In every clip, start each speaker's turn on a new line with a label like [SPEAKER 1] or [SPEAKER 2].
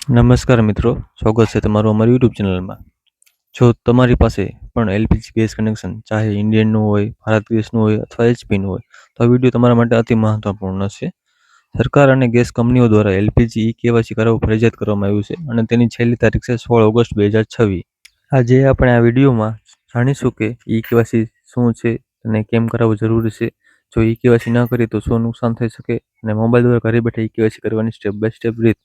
[SPEAKER 1] નમસ્કાર મિત્રો, સ્વાગત છે તમારું અમારી યુટ્યુબ ચેનલમાં. જો તમારી પાસે પણ એલપીજી ગેસ કનેક્શન ચાહે ઇન્ડિયનનું હોય, ભારત ગેસનું હોય અથવા એચપીનું હોય તો આ વિડીયો તમારા માટે અતિ મહત્વપૂર્ણ છે. સરકાર અને ગેસ કંપનીઓ દ્વારા એલપીજી કેવાયસી કરાવવું ફરજિયાત કરવામાં આવ્યું છે અને તેની છેલ્લી તારીખ છે 16 ઓગસ્ટ 2026. આજે આપણે આ વિડીયોમાં જાણીશું કે કેવાયસી શું છે અને કેમ કરાવવું જરૂરી છે. જો કેવાયસી ન કરીએ તો શું નુકસાન થઈ શકે અને મોબાઈલ દ્વારા ઘરે બેઠા કેવાયસી કરવાની સ્ટેપ બાય સ્ટેપ રીત.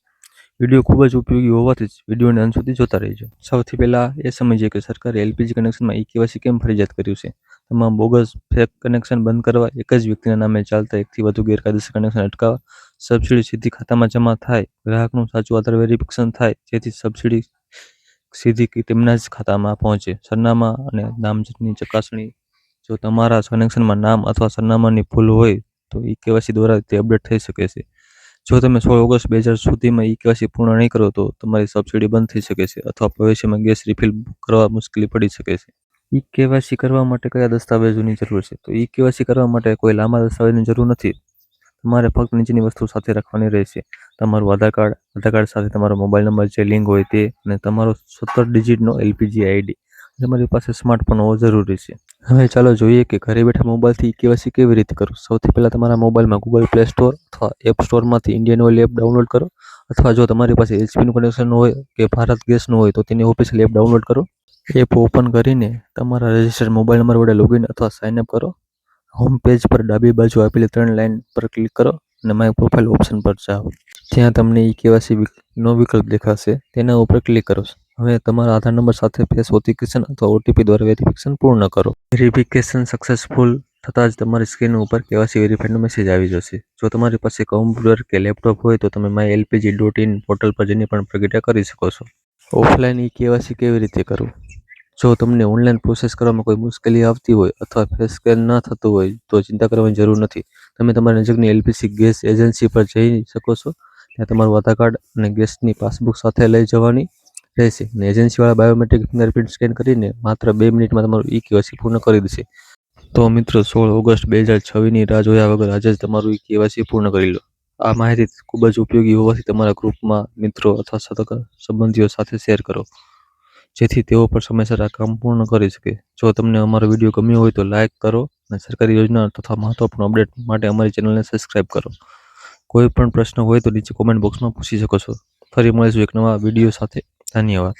[SPEAKER 1] વિડીયો ખૂબ જ ઉપયોગી હોવાથી જ વિડીયોને અંત સુધી જોતા રહેજો. સૌથી પહેલાં એ સમજીએ કે સરકારે એલપીજી કનેક્શનમાં કેવાયસી કેમ ફરજિયાત કર્યું છે. તમામ બોગસ ફેક કનેક્શન બંધ કરવા, એક જ વ્યક્તિના નામે ચાલતા એકથી વધુ ગેરકાયદેસર કનેક્શન અટકાવવા, સબસિડી સીધી ખાતામાં જમા થાય, ગ્રાહકનું સાચું આધાર વેરિફિકેશન થાય જેથી સબસિડી સીધી તેમના જ ખાતામાં પહોંચે, સરનામા અને નામની ચકાસણી. જો તમારા કનેક્શનમાં નામ અથવા સરનામાની ભૂલ હોય તો કેવાયસી દ્વારા તે અપડેટ થઈ શકે છે. જો તમે 16 ઓગસ્ટ 2000 સુધીમાં કેવાયસી પૂર્ણ નહીં કરો તો તમારી સબસિડી બંધ થઈ શકે છે અથવા ભવિષ્યમાં ગેસ રિફિલ કરવા મુશ્કેલી પડી શકે છે. કેવાયસી કરવા માટે કયા દસ્તાવેજોની જરૂર છે? તો કેવાયસી કરવા માટે કોઈ લાંબા દસ્તાવેજની જરૂર નથી. તમારે ફક્ત નીચેની વસ્તુ સાથે રાખવાની રહેશે: તમારું આધાર કાર્ડ સાથે તમારો મોબાઈલ નંબર જે લિંક હોય તે, અને તમારો 17 ડિજિટનો એલપીજી આઈડી. તમારી પાસે સ્માર્ટફોન હોવો જરૂરી છે. હવે ચાલો જોઈએ કે ઘરે બેઠા મોબાઈલથી કેવાયસી કેવી રીતે કરવું. સૌથી પહેલાં તમારા મોબાઈલમાં ગૂગલ પ્લે સ્ટોર અથવા એપ સ્ટોરમાંથી ઇન્ડિયન ઓઇલ એપ ડાઉનલોડ કરો, અથવા જો તમારી પાસે એચપીનું કનેક્શન હોય કે ભારત ગેસનું હોય તો તેની ઓફિશિયલ એપ ડાઉનલોડ કરો. એપ ઓપન કરીને તમારા રજિસ્ટર્ડ મોબાઈલ નંબર વડે લોગિન અથવા સાઇન અપ કરો. હોમ પેજ પર ડાબી બાજુ આપેલી 3 લાઇન પર ક્લિક કરો અને માય પ્રોફાઇલ ઓપ્શન પર જાઓ. ત્યાં તમને કેવાયસીનો વિકલ્પ દેખાશે, તેના ઉપર ક્લિક કરો. હવે તમારા આધાર નંબર સાથે ફેસ ઓથેન્ટિકેશન અથવા ઓટીપી દ્વારા વેરિફિકેશન પૂર્ણ કરો. વેરિફિકેશન સક્સેસફુલ થતાં જ તમારી સ્ક્રીન ઉપર કેવાયસી વેરીફાઈડનો મેસેજ આવી જશે. જો તમારી પાસે કમ્પ્યુટર કે લેપટોપ હોય તો તમે mylpg.in પોર્ટલ પર જઈને પણ પ્રક્રિયા કરી શકો છો. ઓફલાઈન કેવાયસી કેવી રીતે કરવું? જો તમને ઓનલાઈન પ્રોસેસ કરવામાં કોઈ મુશ્કેલી આવતી હોય અથવા ફેસ સ્કેન ન થતું હોય તો ચિંતા કરવાની જરૂર નથી. તમે તમારી નજીકની એલપીજી ગેસ એજન્સી પર જઈ શકો છો. ત્યાં તમારું આધાર કાર્ડ અને ગેસની પાસબુક સાથે લઈ જવાની રહેશે અને એજન્સીવાળા બાયોમેટ્રિક ફિંગરપ્રિન્ટ સ્કેન કરીને માત્ર 2 મિનિટમાં તમારું કેવાયસી પૂર્ણ કરી દેશે. તો મિત્રો, 16 ઓગસ્ટ 2026ની રાહ જોયા વગર આજે જ તમારું કેવાયસી પૂર્ણ કરી લો. આ માહિતી ખૂબ જ ઉપયોગી હોવાથી તમારા ગ્રુપમાં મિત્રો અથવા સંબંધીઓ સાથે શેર કરો, જેથી તેઓ પણ સમયસર આ કામ પૂર્ણ કરી શકે. જો તમને અમારો વિડીયો ગમ્યો હોય તો લાઇક કરો અને સરકારી યોજના તથા મહત્વપૂર્ણ અપડેટ માટે અમારી ચેનલને સબસ્ક્રાઇબ કરો. કોઈ પણ પ્રશ્ન હોય તો નીચે કોમેન્ટ બોક્સમાં પૂછી શકો છો. ફરી મળીશું એક નવા વિડીયો સાથે. ધન્યવાદ.